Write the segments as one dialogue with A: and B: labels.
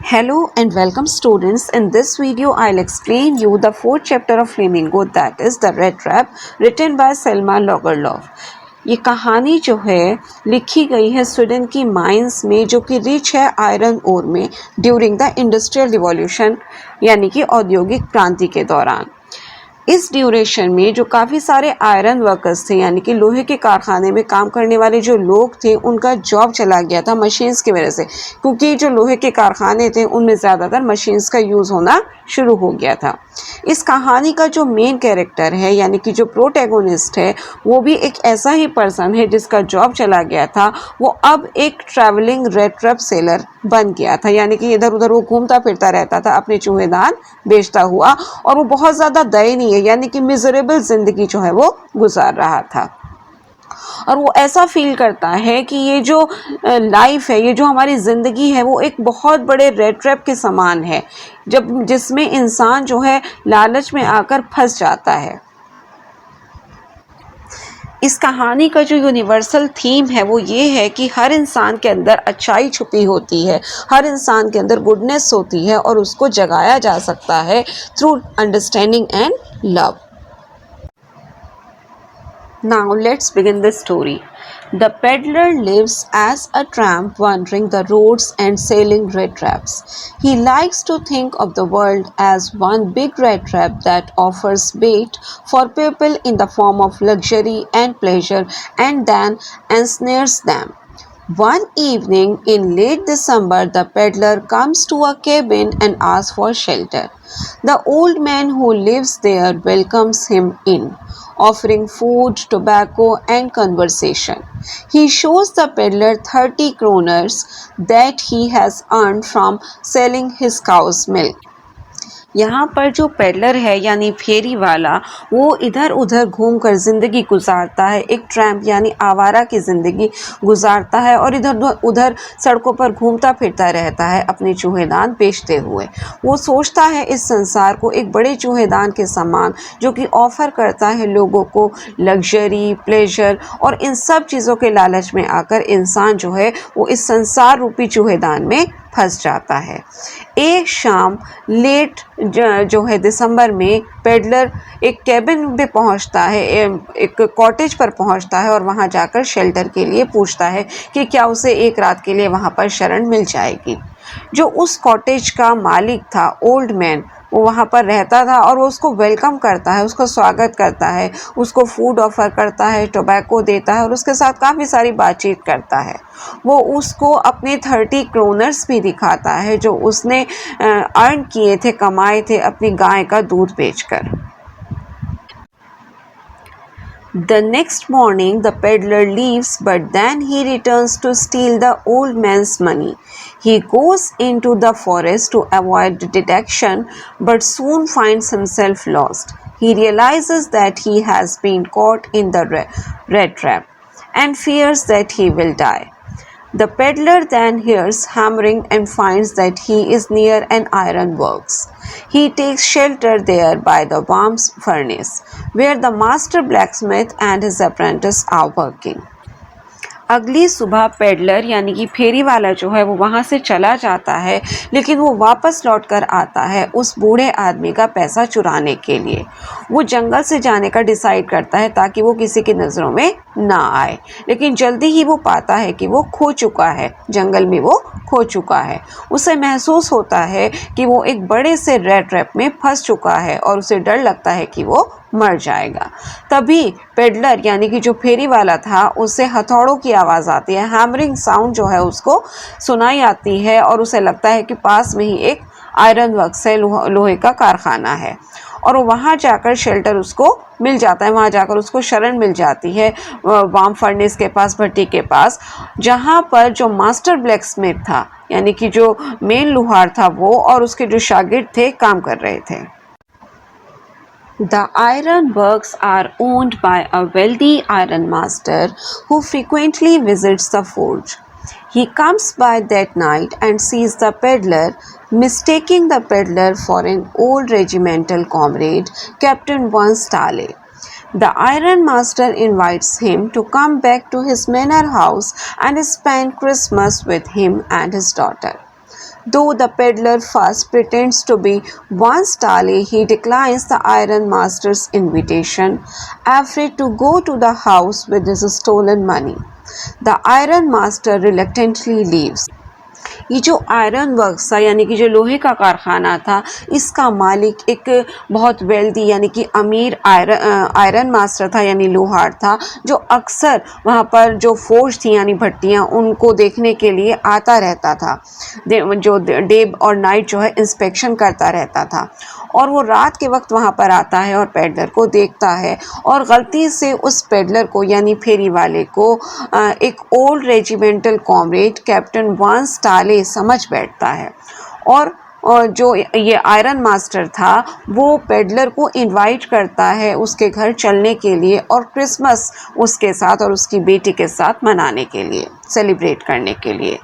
A: Hello and welcome students. In this video I'll explain you the fourth chapter of Flamingo, that is the Red Trap, written by Selma Lagerlöf. ये कहानी जो है लिखी गई है Sweden की mines में जो कि रिच है आयरन ओर में ड्यूरिंग द इंडस्ट्रियल रिवॉल्यूशन यानी कि औद्योगिक क्रांति के दौरान। इस ड्यूरेशन में जो काफ़ी सारे आयरन वर्कर्स थे यानी कि लोहे के कारखाने में काम करने वाले जो लोग थे उनका जॉब चला गया था मशीन्स की वजह से, क्योंकि जो लोहे के कारखाने थे उनमें ज़्यादातर मशीन्स का यूज़ होना शुरू हो गया था। इस कहानी का जो मेन कैरेक्टर है यानी कि जो प्रोटैगोनिस्ट है वो भी एक ऐसा ही पर्सन है जिसका जॉब चला गया था। वो अब एक ट्रैवलिंग रेड ट्रैप सेलर बन गया था, यानी कि इधर उधर वो घूमता फिरता रहता था अपने चूहेदान बेचता हुआ, और वो बहुत ज़्यादा दयनीय यानी कि मिजरेबल ज़िंदगी जो है वो गुजार रहा था। और वो ऐसा फील करता है कि ये जो लाइफ है, ये जो हमारी ज़िंदगी है वो एक बहुत बड़े रेड ट्रैप के समान है जिसमें इंसान जो है लालच में आकर फंस जाता है। इस कहानी का जो यूनिवर्सल थीम है वो ये है कि हर इंसान के अंदर अच्छाई छुपी होती है, हर इंसान के अंदर गुडनेस होती है और उसको जगाया जा सकता है through understanding and love. Now let's begin the story. The peddler lives as a tramp wandering the roads and selling red traps. He likes to think of the world as one big red trap that offers bait for people in the form of luxury and pleasure and then ensnares them. One evening in late December, the peddler comes to a cabin and asks for shelter. The old man who lives there welcomes him in, offering food, tobacco, and conversation. He shows the peddler 30 kroners that he has earned from selling his cow's milk. यहाँ पर जो peddler है यानी फेरी वाला वो इधर उधर घूमकर ज़िंदगी गुजारता है, एक ट्रैम्प यानी आवारा की ज़िंदगी गुजारता है और इधर उधर सड़कों पर घूमता फिरता रहता है अपने चूहेदान बेचते हुए। वो सोचता है इस संसार को एक बड़े चूहेदान के समान जो कि ऑफ़र करता है लोगों को लग्जरी, प्लेजर और इन सब चीज़ों के लालच में आकर इंसान जो है वो इस संसार रूपी चूहेदान में फंस जाता है। एक शाम लेट जो है दिसंबर में पेडलर एक कैबिन पे पहुंचता है, एक कॉटेज पर पहुंचता है और वहां जाकर शेल्टर के लिए पूछता है कि क्या उसे एक रात के लिए वहां पर शरण मिल जाएगी। जो उस कॉटेज का मालिक था ओल्ड मैन, वो वहाँ पर रहता था और वो उसको वेलकम करता है, उसको स्वागत करता है, उसको फूड ऑफ़र करता है, टोबैको देता है और उसके साथ काफ़ी सारी बातचीत करता है। वो उसको अपने 30 क्रोनर्स भी दिखाता है जो उसने अर्न किए थे, कमाए थे अपनी गाय का दूध बेचकर। The next morning, the peddler leaves, but then he returns to steal the old man's money. He goes into the forest to avoid detection, but soon finds himself lost. He realizes that he has been caught in the red trap and fears that he will die. The peddler then hears hammering and finds that he is near an iron works. He takes shelter there by the warm furnace, where the master blacksmith and his apprentice are working. अगली सुबह peddler यानी कि फेरी वाला जो है वो वहाँ से चला जाता है, लेकिन वो वापस लौट कर आता है उस बूढ़े आदमी का पैसा चुराने के लिए। वो जंगल से जाने का डिसाइड करता है ताकि वो किसी की नज़रों में ना आए, लेकिन जल्दी ही वो पाता है कि वो खो चुका है, जंगल में वो खो चुका है। उसे महसूस होता है कि वो एक बड़े से रेड ट्रैप में फंस चुका है और उसे डर लगता है कि वो मर जाएगा। तभी पेडलर यानी कि जो फेरी वाला था उसे हथौड़ों की आवाज़ आती है, हैमरिंग साउंड जो है उसको सुनाई आती है और उसे लगता है कि पास में ही एक आयरन वर्क्स है, लोहे का कारखाना है और वहाँ जाकर शेल्टर उसको मिल जाता है, वहाँ जाकर उसको शरण मिल जाती है वार्म फर्नेस के पास, भट्टी के पास, जहाँ पर जो मास्टर ब्लैकस्मिथ था यानी कि जो मेन लुहार था वो और उसके जो शागिर्द थे काम कर रहे थे। The iron works are owned by a wealthy iron master who frequently visits the forge. He comes by that night and sees the peddler, mistaking the peddler for an old regimental comrade, Captain Van Stale. The iron master invites him to come back to his manor house and spend Christmas with him and his daughter. Though the peddler first pretends to be Vanstale, he declines the iron master's invitation, afraid to go to the house with his stolen money. The iron master reluctantly leaves. ये जो iron works था यानी कि जो लोहे का कारखाना था, इसका मालिक एक बहुत वेल्दी यानी कि अमीर आयरन मास्टर था यानी लोहार था, जो अक्सर वहाँ पर जो फोर्ज थी यानी भट्टियाँ उनको देखने के लिए आता रहता था, जो डे और नाइट जो है इंस्पेक्शन करता रहता था। और वो रात के वक्त वहाँ पर आता है और पेडलर को देखता है और गलती से उस पेडलर को यानी फेरी वाले को एक ओल्ड रेजिमेंटल कॉमरेड कैप्टन वांस्टाले समझ बैठता है। और जो ये आयरन मास्टर था वो पेडलर को इनवाइट करता है उसके घर चलने के लिए और क्रिसमस उसके साथ और उसकी बेटी के साथ मनाने के लिए, सेलिब्रेट करने के लिए।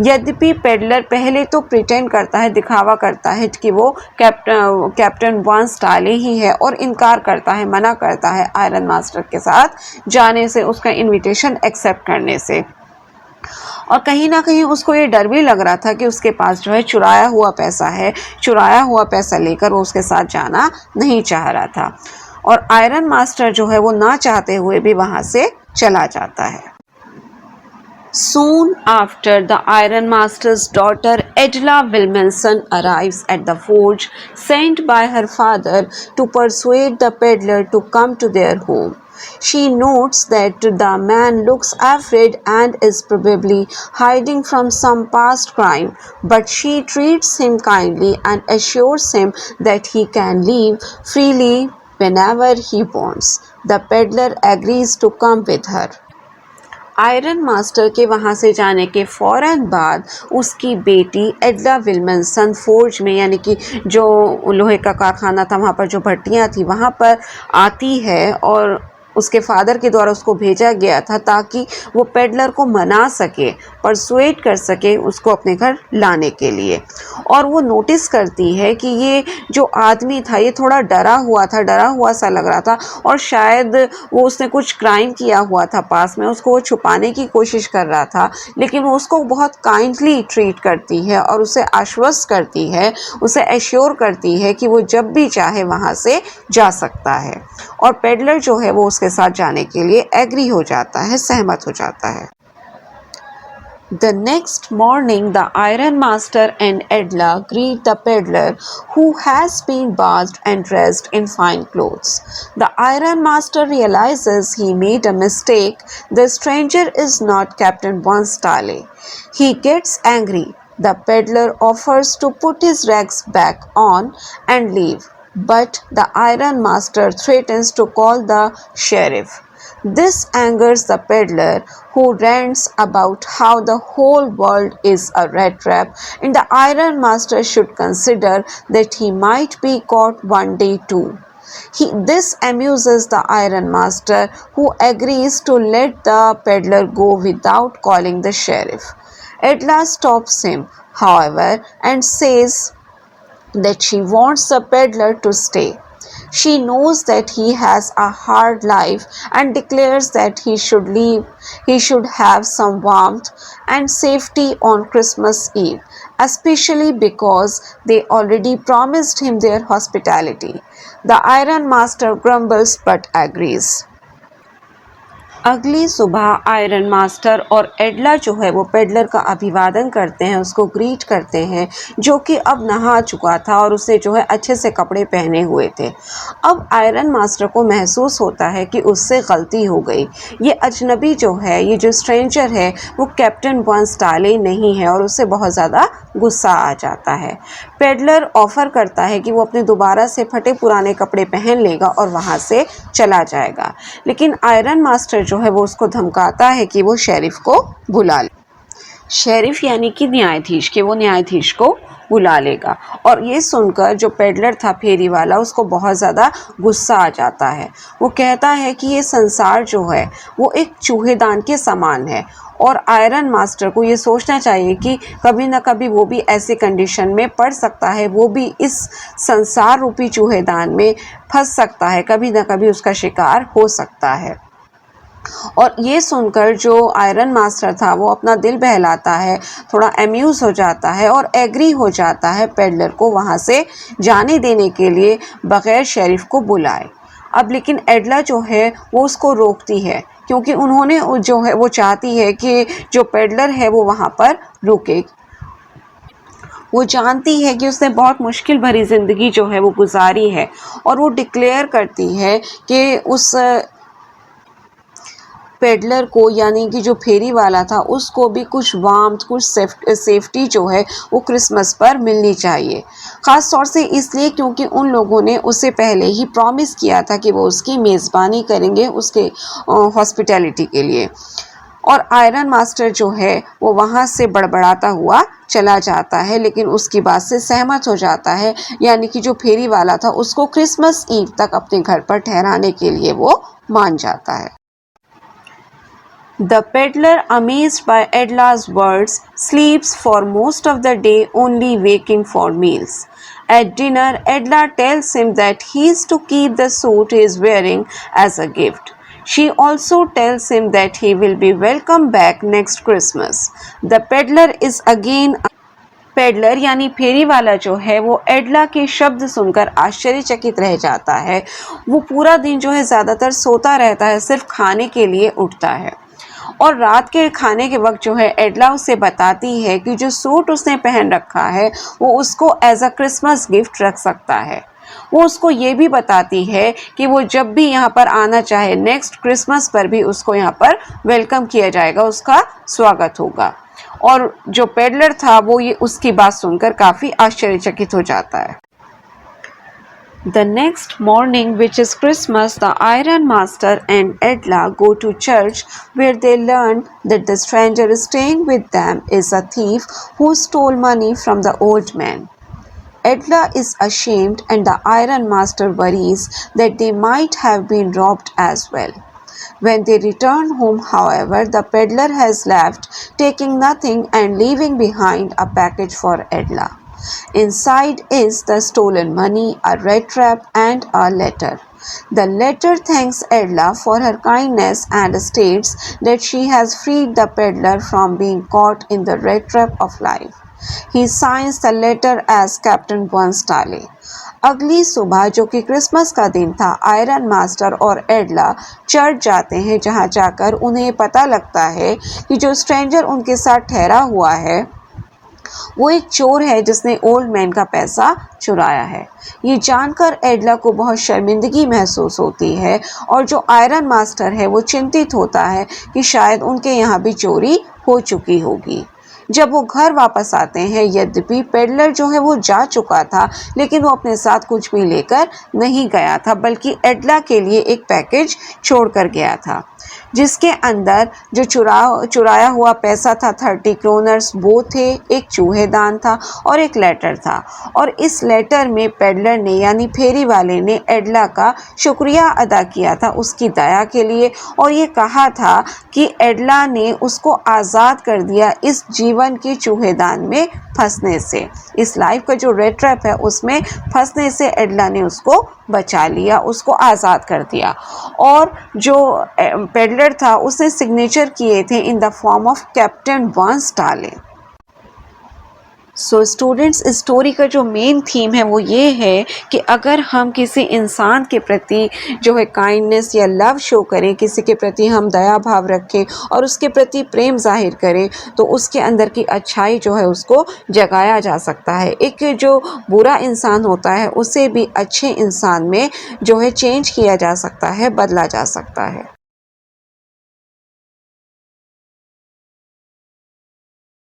A: यद्यपि पेडलर पहले तो प्रिटेंड करता है, दिखावा करता है कि वो कैप्टन वांस्टाले ही है और इनकार करता है, मना करता है आयरन मास्टर के साथ जाने से, उसका इनविटेशन एक्सेप्ट करने से। और कहीं ना कहीं उसको ये डर भी लग रहा था कि उसके पास जो है चुराया हुआ पैसा है, चुराया हुआ पैसा लेकर वो उसके साथ जाना नहीं चाह रहा था। और आयरन मास्टर जो है वो ना चाहते हुए भी वहाँ से चला जाता है। Soon after, the iron master's daughter Edla Wilmanson arrives at the forge, sent by her father to persuade the peddler to come to their home. She notes that the man looks afraid and is probably hiding from some past crime, but she treats him kindly and assures him that he can leave freely whenever he wants. The peddler agrees to come with her. Iron master के वहाँ से जाने के फ़ौरन बाद उसकी बेटी एडला विल्मनसन forge में यानी कि जो लोहे का कारखाना था वहाँ पर जो भट्टियाँ थी वहाँ पर आती है और उसके फादर के द्वारा उसको भेजा गया था ताकि वो पेडलर को मना सके, परसुएट कर सके उसको अपने घर लाने के लिए। और वो नोटिस करती है कि ये जो आदमी था ये थोड़ा डरा हुआ सा लग रहा था और शायद वो उसने कुछ क्राइम किया हुआ था पास में, उसको वो छुपाने की कोशिश कर रहा था, लेकिन वो उसको बहुत काइंडली ट्रीट करती है और उसे आश्वस्त करती है, उसे एश्योर करती है कि वो जब भी चाहे वहाँ से जा सकता है। और पेडलर जो है वो उसके साथ जाने के लिए एग्री हो जाता है, सहमत हो जाता है। The next morning, the iron master and Edla greet the peddler, who has been bathed and dressed in fine clothes. The iron master realizes he made a mistake. The stranger is not Captain Vanstale. He gets angry. The peddler offers to put his rags back on and leave, but the iron master threatens to call the sheriff. This angers the peddler, who rants about how the whole world is a rat trap and the iron master should consider that he might be caught one day too. This amuses the iron master, who agrees to let the peddler go without calling the sheriff. Edla stops him, however, and says that she wants the peddler to stay. She knows that he has a hard life and declares that he should leave. He should have some warmth and safety on Christmas Eve, especially because they already promised him their hospitality. The iron master grumbles but agrees. अगली सुबह iron master और एडला जो है वो peddler का अभिवादन करते हैं, उसको ग्रीट करते हैं, जो कि अब नहा चुका था और उसने जो है अच्छे से कपड़े पहने हुए थे। अब आयरन मास्टर को महसूस होता है कि उससे गलती हो गई। ये अजनबी जो है, ये जो स्ट्रेंजर है वो कैप्टन वांस्टाले नहीं है और उससे बहुत ज़्यादा गुस्सा आ जाता है। पेडलर ऑफ़र करता है कि वो अपने दोबारा से फटे पुराने कपड़े पहन लेगा और वहाँ से चला जाएगा, लेकिन आयरन मास्टर जो है वो उसको धमकाता है कि वो शेरिफ को बुला ले। शेरिफ यानी कि न्यायाधीश, कि वो न्यायाधीश को बुला लेगा। और ये सुनकर जो पेडलर था फेरी वाला, उसको बहुत ज़्यादा गुस्सा आ जाता है। वो कहता है कि ये संसार जो है वो एक चूहेदान के समान है और आयरन मास्टर को ये सोचना चाहिए कि कभी ना कभी वो भी ऐसे कंडीशन में पड़ सकता है, वो भी इस संसार रूपी चूहेदान में फंस सकता है, कभी ना कभी उसका शिकार हो सकता है। और ये सुनकर जो आयरन मास्टर था वो अपना दिल बहलाता है, थोड़ा अम्यूज़ हो जाता है और एग्री हो जाता है पेडलर को वहाँ से जाने देने के लिए बग़ैर शेरिफ को बुलाए। अब लेकिन एडला जो है वो उसको रोकती है, क्योंकि उन्होंने जो है वो चाहती है कि जो पेडलर है वो वहाँ पर रुके। वो जानती है कि उसने बहुत मुश्किल भरी ज़िंदगी जो है वो गुजारी है, और वो डिक्लेयर करती है कि उस पेडलर को, यानी कि जो फेरी वाला था, उसको भी कुछ वार्मथ, कुछ सेफ्टी जो है वो क्रिसमस पर मिलनी चाहिए। ख़ास तौर से इसलिए क्योंकि उन लोगों ने उसे पहले ही प्रॉमिस किया था कि वो उसकी मेज़बानी करेंगे उसके हॉस्पिटैलिटी के लिए। और आयरन मास्टर जो है वो वहाँ से बड़बड़ाता हुआ चला जाता है, लेकिन उसकी बात से सहमत हो जाता है, यानी कि जो फेरी वाला था उसको क्रिसमस ईव तक अपने घर पर ठहराने के लिए वो मान जाता है। The peddler, amazed by Edla's words, sleeps for most of the day, only waking for meals. At dinner, Edla tells him that he is to keep the suit he is wearing as a gift. She also tells him that he will be welcome back next Christmas. The peddler is again peddler यानी फेरी वाला जो है वो एडला के शब्द सुनकर आश्चर्यचकित रह जाता है। वो पूरा दिन जो है ज़्यादातर सोता रहता है, सिर्फ खाने के लिए उठता है। और रात के खाने के वक्त जो है एडला उसे बताती है कि जो सूट उसने पहन रखा है वो उसको एज अ क्रिसमस गिफ्ट रख सकता है। वो उसको ये भी बताती है कि वो जब भी यहाँ पर आना चाहे नेक्स्ट क्रिसमस पर भी उसको यहाँ पर वेलकम किया जाएगा, उसका स्वागत होगा। और जो पेडलर था वो ये उसकी बात सुनकर काफ़ी आश्चर्यचकित हो जाता है। The next morning, which is Christmas, the Iron Master and Edla go to church, where they learn that the stranger staying with them is a thief who stole money from the old man. Edla is ashamed, and the Iron Master worries that they might have been robbed as well. When they return home, however, the peddler has left, taking nothing and leaving behind a package for Edla. Inside is the stolen money, a red trap, and a letter. The letter thanks Edla for her kindness and states that she has freed the peddler from being caught in the red trap of life. He signs the letter as Captain Bonstale. अगली सुबह, जो कि Christmas का दिन था, iron master और एडला church जाते हैं, जहां जाकर उन्हें पता लगता है कि जो स्ट्रेंजर उनके साथ ठहरा हुआ है वो एक चोर है जिसने ओल्ड मैन का पैसा चुराया है। ये जानकर एडला को बहुत शर्मिंदगी महसूस होती है, और जो आयरन मास्टर है वो चिंतित होता है कि शायद उनके यहाँ भी चोरी हो चुकी होगी। जब वो घर वापस आते हैं, यद्यपि पेडलर जो है वो जा चुका था, लेकिन वो अपने साथ कुछ भी लेकर नहीं गया था, बल्कि एडला के लिए एक पैकेज छोड़कर गया था, जिसके अंदर जो चुराया हुआ पैसा था 30 क्रोनर्स वो थे, एक चूहेदान था और एक लेटर था। और इस लेटर में पेडलर ने, यानी फेरी वाले ने, एडला का शुक्रिया अदा किया था उसकी दया के लिए, और ये कहा था कि एडला ने उसको आज़ाद कर दिया इस जीवन की चूहेदान में फंसने से। इस लाइफ का जो रेड ट्रैप है उसमें फंसने से एडला ने उसको बचा लिया, उसको आज़ाद कर दिया। और जो पेडलर था उसने सिग्नेचर किए थे in the form of captain बॉन्स्टाले। सो स्टूडेंट्स, इस स्टोरी का जो मेन थीम है वो ये है कि अगर हम किसी इंसान के प्रति जो है काइंडनेस या लव शो करें, किसी के प्रति हम दया भाव रखें और उसके प्रति प्रेम जाहिर करें, तो उसके अंदर की अच्छाई जो है उसको जगाया जा सकता है। एक जो बुरा इंसान होता है उसे भी अच्छे इंसान में जो है चेंज किया जा सकता है, बदला जा सकता है।